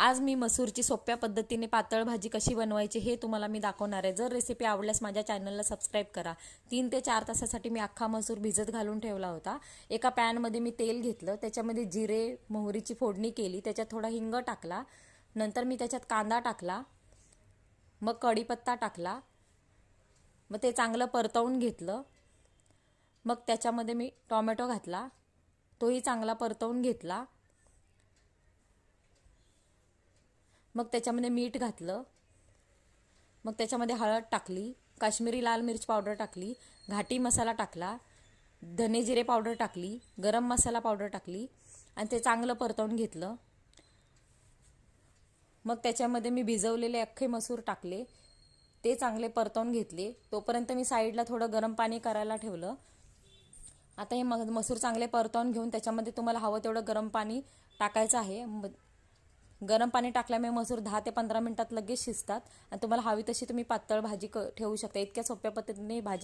आज मी मसूरची सोप्या पद्धतीने पातळ भाजी कशी बनवायची हे तुम्हाला मी दाखवणार आहे। जर रेसिपी आवडल्यास माझ्या चॅनलला सबस्क्राईब करा। 3 ते 4 तासासाठी मी अख्खा मसूर भिजत घालून ठेवला होता। एका पॅनमध्ये मी तेल घेतलं, त्याच्यामध्ये जिरे मोहरीची फोडणी केली, त्याच्यात थोडा हिंग टाकला, नंतर मी त्याच्यात कांदा टाकला, मग कढीपत्ता टाकला, मग ते चांगलं परतवून घेतलं। मग त्याच्यामध्ये मी टोमॅटो घातला, तोही चांगला परतवून घेतला। मग त्याच्यामध्ये मीठ घातलं, मग त्याच्यामध्ये हळद टाकली, काश्मीरी लाल मिर्च पावडर टाकली, घाटी मसाला टाकला, धने जिरे पावडर टाकली, गरम मसाला पावडर टाकली आणि ते चांगलं परतवून घेतलं। मग त्याच्यामध्ये मी भिजवलेले अख्खे मसूर टाकले, ते चांगले परतवून घेतले। तोपर्यंत मी साईडला थोडं गरम पाणी करायला ठेवलं। आता हे मसूर चांगले परतवून घेऊन त्याच्यामध्ये तुम्हाला हवं तेवढं गरम पाणी टाकायचं आहे। गरम पाणी टाकल्यामुळे मसूर 10 ते 15 मिनिटात लगेच शिजतात आणि तुम्हाला हवी तशी तुम्ही पातळ भाजी ठेवू शकता। इतक्या सोप्या पद्धतीने भाजी